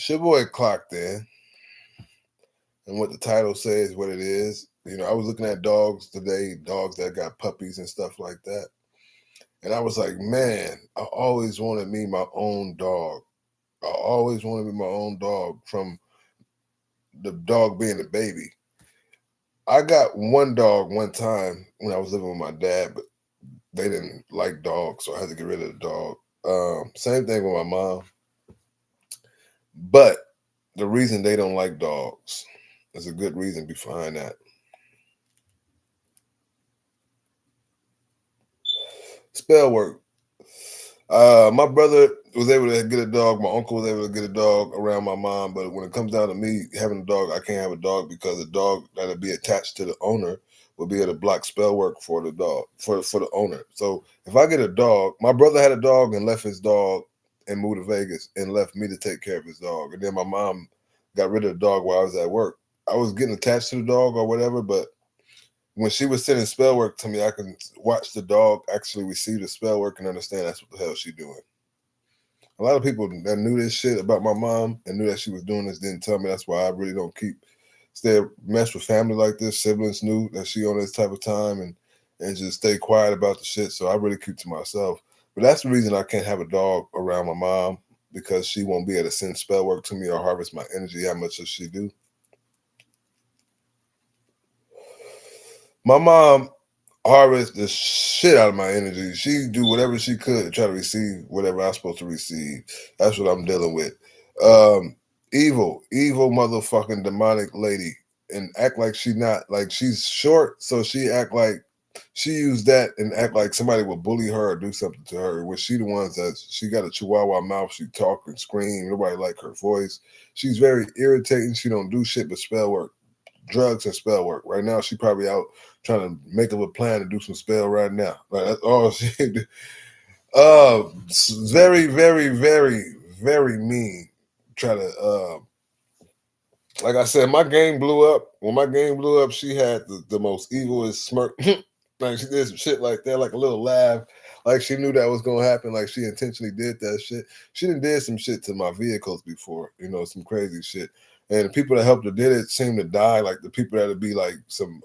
It's your boy clocked in, and what the title says, what it is. You know, I was looking at dogs today, dogs that got puppies and stuff like that, and I was like, man, I always wanted me my own dog. I always wanted me my own dog from the dog being a baby. I got one dog one time when I was living with my dad, but they didn't like dogs, so I had to get rid of the dog. Same thing with my mom, but the reason they don't like dogs is a good reason behind that. Spell work. My brother was able to get a dog. My uncle was able to get a dog around my mom. But when it comes down to me having a dog, I can't have a dog because the dog that'll be attached to the owner will be able to block spell work for the dog for the owner. So if I get a dog, my brother had a dog and left his dog and moved to Vegas and left me to take care of his dog. And then my mom got rid of the dog while I was at work. I was getting attached to the dog or whatever, but when she was sending spell work to me, I can watch the dog actually receive the spell work and understand that's what the hell she doing. A lot of people that knew this shit about my mom and knew that she was doing this didn't tell me. That's why I really don't stay mess with family like this. Siblings knew that she on this type of time and just stay quiet about the shit. So I really keep to myself. But that's the reason I can't have a dog around my mom because she won't be able to send spell work to me or harvest my energy how much as she do. My mom harvest the shit out of my energy. She do whatever she could to try to receive whatever I'm supposed to receive. That's what I'm dealing with. Um, evil motherfucking demonic lady, and act like she not like she's short, so she act like she used that and act like somebody would bully her or do something to her. When she the ones that she got a chihuahua mouth, she talk and scream. Nobody like her voice. She's very irritating. She don't do shit but spell work, drugs and spell work. Right now, she probably out trying to make up a plan to do some spell right now. Like that's all she do. Very, very, very, very mean. Try to, like I said, my game blew up. When my game blew up, she had the most evilest smirk. Like she did some shit like that, like a little laugh, like she knew that was gonna happen. Like she intentionally did that shit. She done did some shit to my vehicles before, some crazy shit. And the people that helped her did it seem to die. Like the people that'd be like some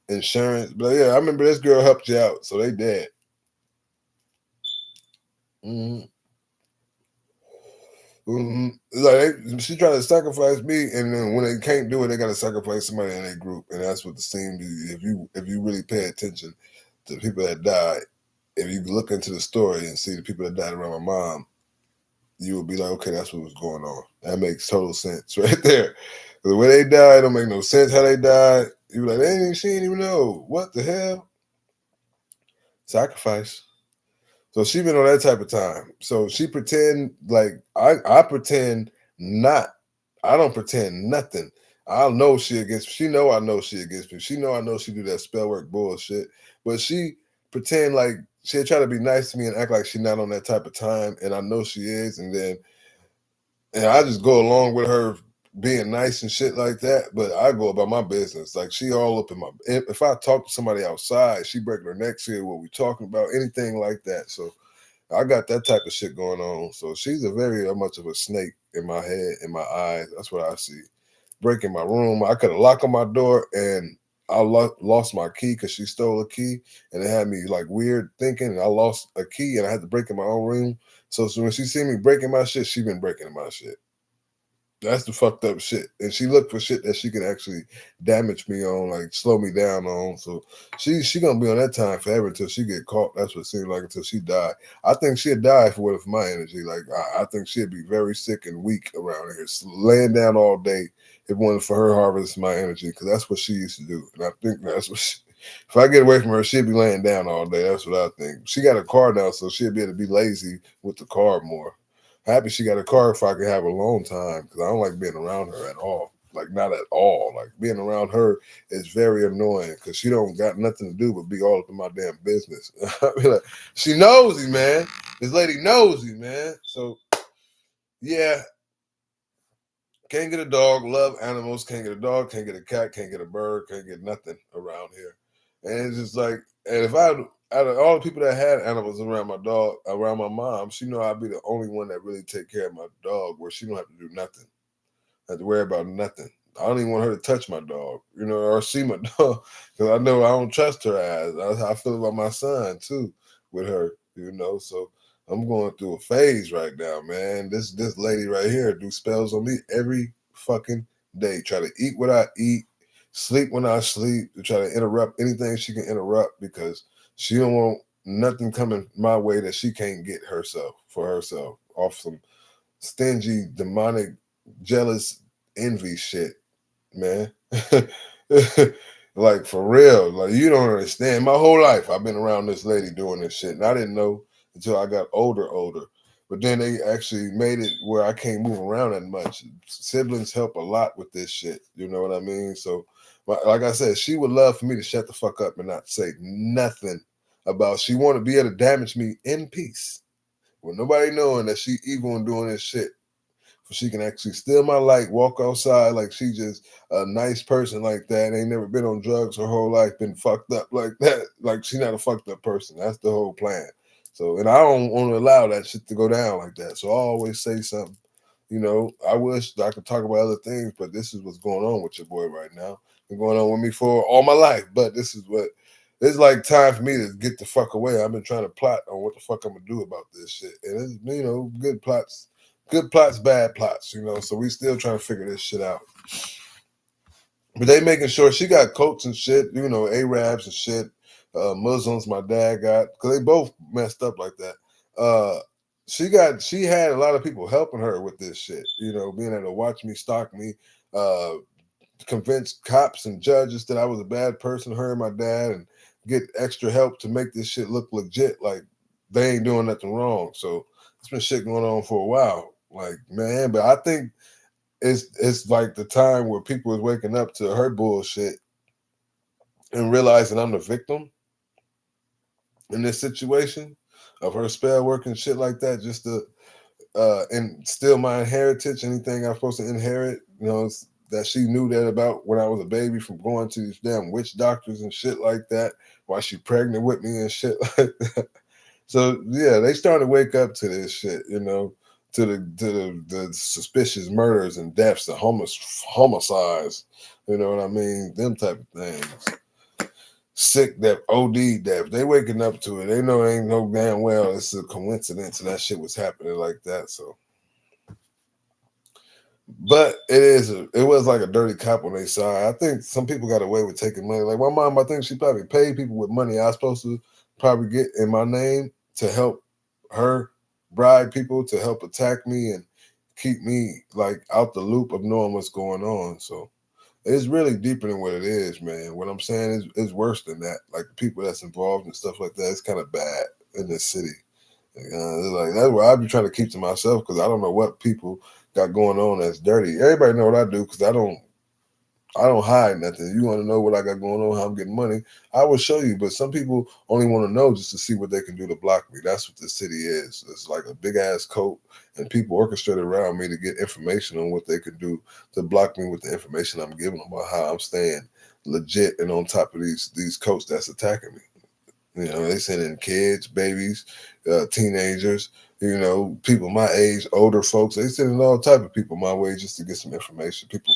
insurance. But yeah, I remember this girl helped you out, so they dead. Mm-hmm. Mm-hmm. Like she tried to sacrifice me, and then when they can't do it, they got to sacrifice somebody in their group, and that's what the scene be. If you really pay attention to the people that died, if you look into the story and see the people that died around my mom, you would be like, okay, that's what was going on. That makes total sense right there. The way they died don't make no sense. How they died, you be like, she ain't even know what the hell. Sacrifice. So she been on that type of time. So she pretend like I pretend not. I don't pretend nothing. I know she against me. She know I know she against me. She know I know she do that spell work bullshit. But she pretend like she try to be nice to me and act like she not on that type of time. And I know she is. And I just go along with her being nice and shit like that. But I go about my business. Like she all up in my. If I talk to somebody outside, she breaking her neck, see what we talking about, anything like that. So I got that type of shit going on. So she's a very much of a snake in my head, in my eyes. That's what I see. Breaking my room. I could have locked on my door and I lost my key because she stole a key and it had me like weird thinking. And I lost a key and I had to break in my own room. So when she see me breaking my shit, she been breaking my shit. That's the fucked up shit. And she looked for shit that she could actually damage me on, like slow me down on. So she gonna be on that time forever until she get caught. That's what it seems like until she die. I think she'd die for my energy. Like I think she'd be very sick and weak around here, laying down all day. If it wasn't for her harvest my energy, because that's what she used to do. And I think that's what if I get away from her, she'd be laying down all day. That's what I think. She got a car now, so she'd be able to be lazy with the car more. Happy she got a car if I could have a long time because I don't like being around her at all. Like not at all. Like being around her is very annoying because she don't got nothing to do but be all up in my damn business. I mean, like, she nosy, man. This lady nosy, man. So yeah, can't get a dog. Love animals. Can't get a dog. Can't get a cat. Can't get a bird. Can't get nothing around here. And it's just like, and if I out of all the people that had animals around my dog, around my mom, she know I'd be the only one that really take care of my dog, where she don't have to do nothing, have to worry about nothing. I don't even want her to touch my dog, or see my dog, because I know I don't trust her ass. That's how I feel about my son too, with her. So I'm going through a phase right now, man. This lady right here do spells on me every fucking day. Try to eat what I eat, sleep when I sleep, to try to interrupt anything she can interrupt, because she don't want nothing coming my way that she can't get herself for herself off some stingy, demonic, jealous, envy shit, man. Like, for real. Like, you don't understand. My whole life I've been around this lady doing this shit. And I didn't know until I got older. But then they actually made it where I can't move around that much. Siblings help a lot with this shit. You know what I mean? So, like I said, she would love for me to shut the fuck up and not say nothing about. She want to be able to damage me in peace, with nobody knowing that she evil and doing this shit. So she can actually steal my light, walk outside like she just a nice person like that. Ain't never been on drugs her whole life, been fucked up like that. Like, she not a fucked up person. That's the whole plan. So, and I don't want to allow that shit to go down like that. So I always say something. I wish I could talk about other things, but this is what's going on with your boy right now. Been going on with me for all my life, but this is what it's like, time for me to get the fuck away. I've been trying to plot on what the fuck I'm gonna do about this shit. And it's, good plots, bad plots. So we still trying to figure this shit out. But they making sure she got coats and shit, Arabs and shit, Muslims my dad got, because they both messed up like that. She had a lot of people helping her with this shit, being able to watch me, stalk me, uh, convince cops and judges that I was a bad person, her and my dad, and get extra help to make this shit look legit, like they ain't doing nothing wrong. So it's been shit going on for a while. Like, man, but I think it's like the time where people is waking up to her bullshit and realizing I'm the victim in this situation of her spell work and shit like that, just to and steal my inheritance, anything I'm supposed to inherit, that she knew that about when I was a baby, from going to these damn witch doctors and shit like that, while she pregnant with me and shit like that. So yeah, they started to wake up to this shit, to the suspicious murders and deaths, the homicides, you know what I mean? Them type of things. Sick death, OD death. They waking up to it. They know it ain't no damn well it's a coincidence and that shit was happening like that. So, but it was like a dirty cop on their side. I think some people got away with taking money. Like my mom, I think she probably paid people with money I was supposed to probably get in my name to help her bribe people to help attack me and keep me like out the loop of knowing what's going on. So it's really deeper than what it is, man. What I'm saying is worse than that. Like, the people that's involved and stuff like that, it's kind of bad in this city. Like, that's why I be trying to keep to myself, because I don't know what people got going on that's dirty. Everybody know what I do, because I don't hide nothing. You want to know what I got going on, how I'm getting money, I will show you. But some people only want to know just to see what they can do to block me. That's what the city is. It's like a big ass coat, and people orchestrate around me to get information on what they can do to block me with the information I'm giving them about how I'm staying legit and on top of these coats that's attacking me. They send in kids, babies, teenagers, people my age, older folks. They send in all type of people my way just to get some information. People,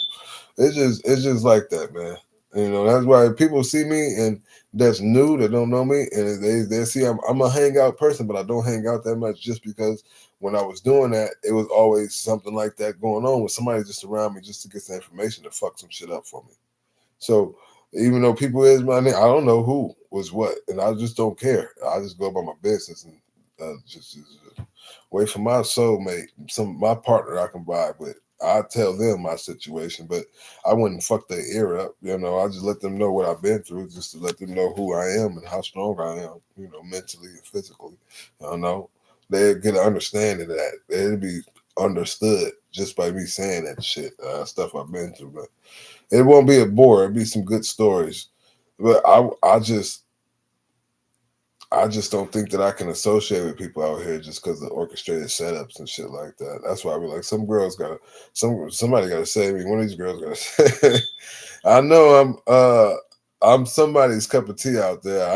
it's just like that, man. That's why people see me and that's new, that don't know me, and they see I'm a hangout person, but I don't hang out that much, just because when I was doing that, it was always something like that going on with somebody just around me just to get some information to fuck some shit up for me. So even though people is my name, I don't know who was what, and I just don't care. I just go about my business and just wait for my soulmate, my partner I can vibe with. I tell them my situation, but I wouldn't fuck their ear up. I just let them know what I've been through, just to let them know who I am and how strong I am. Mentally and physically. They get an understanding of that. They'd be understood just by me saying that shit, stuff I've been through. But it won't be a bore. It'll be some good stories. But I just don't think that I can associate with people out here just because of orchestrated setups and shit like that. That's why I be like, somebody gotta save me. One of these girls gotta save. I know I'm somebody's cup of tea out there.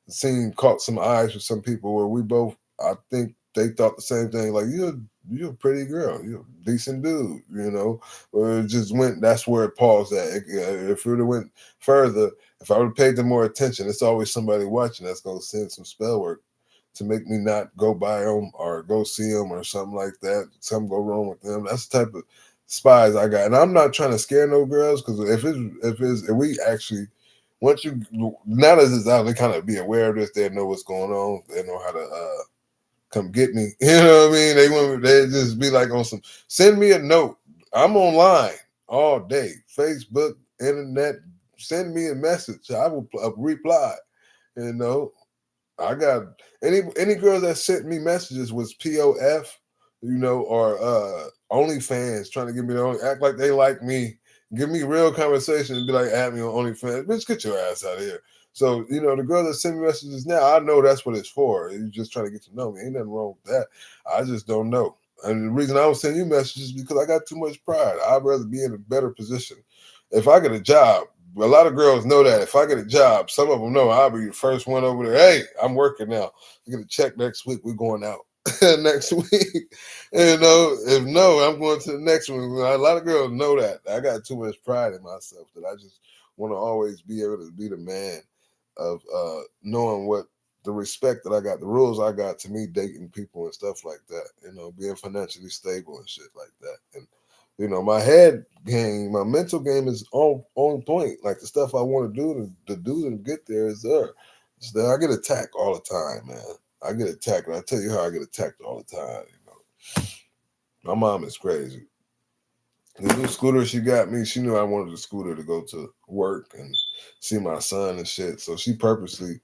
seen caught some eyes with some people where we both, I think they thought the same thing. Like you're a pretty girl, you're a decent dude, you know. Or it just went. That's where it paused at. If it would have went further, if I would have paid them more attention, it's always somebody watching that's gonna send some spell work to make me not go by them or go see them or something like that. Something go wrong with them. That's the type of spies I got. And I'm not trying to scare no girls because if we actually once you now that it's out, they kind of be aware of this. They know what's going on. They know how to come get me. You know what I mean? They just be like on some send me a note. I'm online all day. Facebook, internet. Send me a message. I will reply. You know, I got any girls that sent me messages was POF, you know, or OnlyFans trying to get me to act like they like me, give me real conversation and be like, add me on OnlyFans. Bitch, get your ass out of here. So, you know, the girl that send me messages now, I know that's what it's for. You're just trying to get to know me. Ain't nothing wrong with that. I just don't know. And the reason I don't send you messages is because I got too much pride. I'd rather be in a better position. If I get a job, a lot of girls know that if I get a job, some of them know I'll be the first one over there. Hey, I'm working now. I get a check next week. We're going out next week. You know, if no, I'm going to the next one. A lot of girls know that. I got too much pride in myself that I just want to always be able to be the man of knowing what the respect that I got, the rules I got to me dating people and stuff like that. You know, being financially stable and shit like that. And you know, my head game, my mental game is on point. Like the stuff I want to do to get there is there. So I get attacked all the time, man. I get attacked, and I tell you how I get attacked all the time. You know, my mom is crazy. The new scooter she got me, she knew I wanted the scooter to go to work and see my son and shit. So she purposely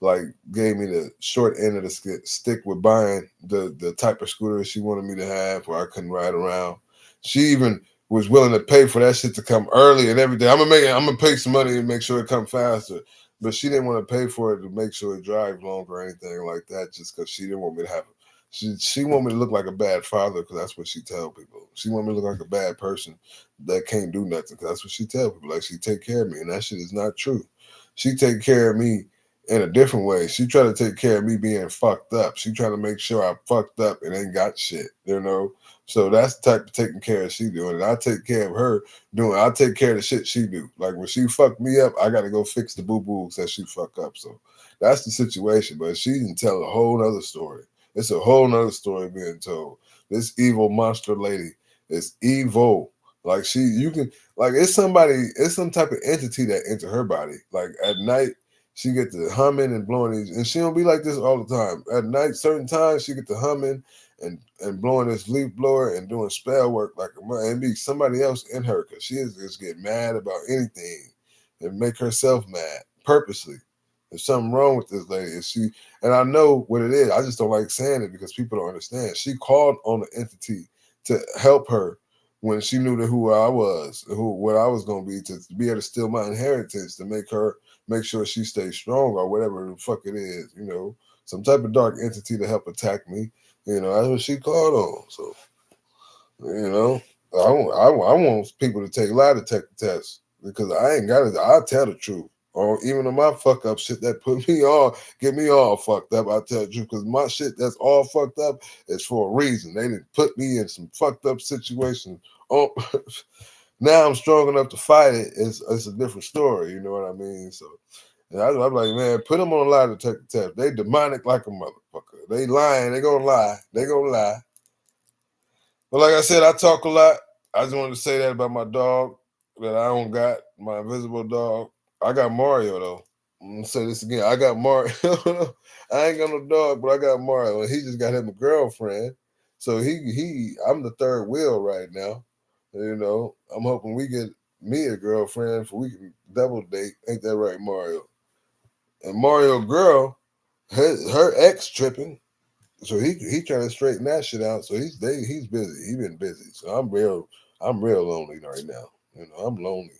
like gave me the short end of the stick with buying the type of scooter she wanted me to have where I couldn't ride around. She even was willing to pay for that shit to come early and everything. I'm gonna pay some money and make sure it come faster. But she didn't want to pay for it to make sure it drives longer or anything like that, just because she didn't want me to have she want me to look like a bad father because that's what she tell people. She want me to look like a bad person that can't do nothing because that's what she tell people. Like she take care of me, and that shit is not true. She take care of me in a different way. She try to take care of me being fucked up. She trying to make sure I'm fucked up and ain't got shit, you know. So that's the type of taking care of she doing. And I take care of her doing. I take care of the shit she do. Like when she fuck me up, I got to go fix the boo boos that she fuck up. So that's the situation. But she can tell a whole nother story. It's a whole nother story being told. This evil monster lady is evil. Like you can, like it's some type of entity that enter her body. Like at night, she get to humming and blowing these, and she don't be like this all the time. At night, certain times she get to humming and blowing this leaf blower and doing spell work like a man. And be somebody else in her because she is just get mad about anything and make herself mad purposely. There's something wrong with this lady. And I know what it is. I just don't like saying it because people don't understand. She called on the entity to help her when she knew that who I was, what I was gonna be, to be able to steal my inheritance, to make sure she stays strong or whatever the fuck it is, you know, some type of dark entity to help attack me. You know, that's what she called on. So, you know, I want people to take lie detector tests because I ain't got it. I'll tell the truth. Or even on my fuck up shit that put me on, get me all fucked up, I'll tell the truth. Because my shit that's all fucked up is for a reason. They didn't put me in some fucked up situation. Oh, now I'm strong enough to fight it. It's a different story. You know what I mean? So and I'm like, man, put them on a lie detector test. They demonic like a motherfucker. They lying. They gonna lie. They gonna lie. But like I said, I talk a lot. I just wanted to say that about my dog that I don't got, my invisible dog. I got Mario though. I'm gonna say this again. I got Mario. I ain't got no dog, but I got Mario. And he just got him a girlfriend. So I'm the third wheel right now. You know, I'm hoping we get me a girlfriend for we can double date. Ain't that right, Mario? And Mario girl, her ex tripping. So he trying to straighten that shit out. So he's busy. He been busy. So I'm real lonely right now. You know, I'm lonely.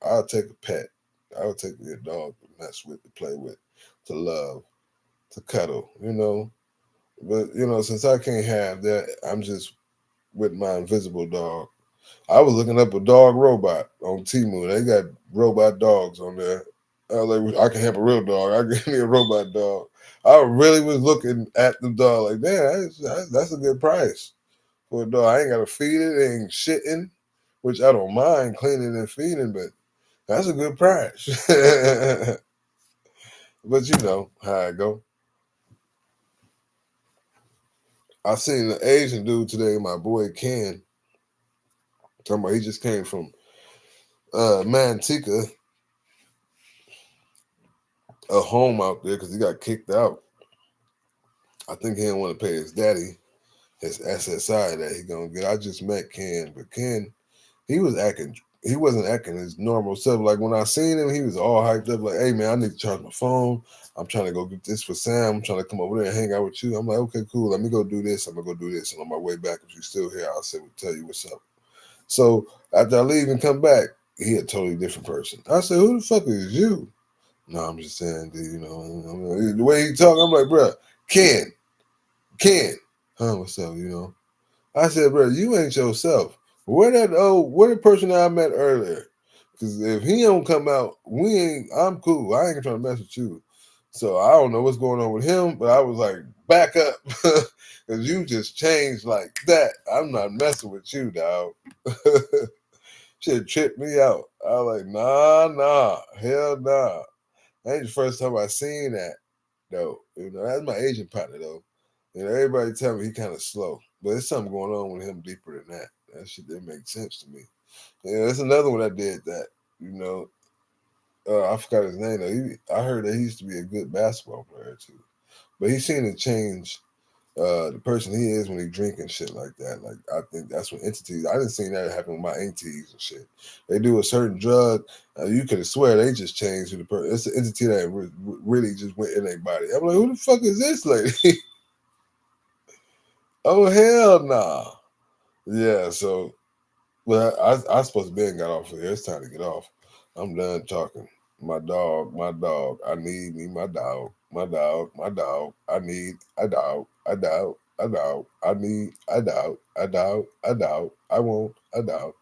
I'll take a pet. I'll take me a dog to mess with, to play with, to love, to cuddle, you know. But you know, since I can't have that, I'm just with my invisible dog. I was looking up a dog robot on Temu. They got robot dogs on there. I was like, I can have a real dog. I give me a robot dog. I really was looking at the dog like, damn, that's a good price for a dog. I ain't got to feed it, it ain't shitting, which I don't mind cleaning and feeding, but that's a good price. But you know how I go. I seen an Asian dude today, my boy Ken, talking about he just came from Manteca, a home out there because he got kicked out. I think he didn't want to pay his daddy his SSI that he gonna get. I just met Ken, but Ken, he was acting. He wasn't acting his normal self. Like when I seen him, he was all hyped up. Like, hey man, I need to charge my phone. I'm trying to go get this for Sam. I'm trying to come over there and hang out with you. I'm like, okay, cool. Let me go do this. I'm gonna go do this. And on my way back, if you're still here, I'll say, tell you what's up. So after I leave and come back, he a totally different person. I said, who the fuck is you? No, I'm just saying, dude, you know, the way he talk, I'm like, bro, Ken, what's up, you know? I said, bro, you ain't yourself. Where the person that I met earlier? Because if he don't come out, I'm cool. I ain't trying to mess with you. So I don't know what's going on with him, but I was like, back up. Because you just changed like that. I'm not messing with you, dog. Shit tripped me out. I was like, nah, hell nah. That ain't the first time I seen that, though. You know, that's my Asian partner, though. You know, everybody tell me he kind of slow, but there's something going on with him deeper than that. That shit didn't make sense to me. Yeah, that's another one I did that. You know, I forgot his name. Though. I heard that he used to be a good basketball player too, but he seemed to change the person he is when he drink and shit like that. Like I think that's what entities. I didn't see that happen with my aunties and shit. They do a certain drug, you could swear they just changed who the person. It's an entity that really just went in their body. I'm like, who the fuck is this lady? Oh hell nah. Yeah, so well, I supposed to be got off of here. It's time to get off. I'm done talking. My dog, my dog. I need me, my dog, my dog, my dog. I need a dog, a dog, a dog. I need a dog, a dog, a dog. I want a dog.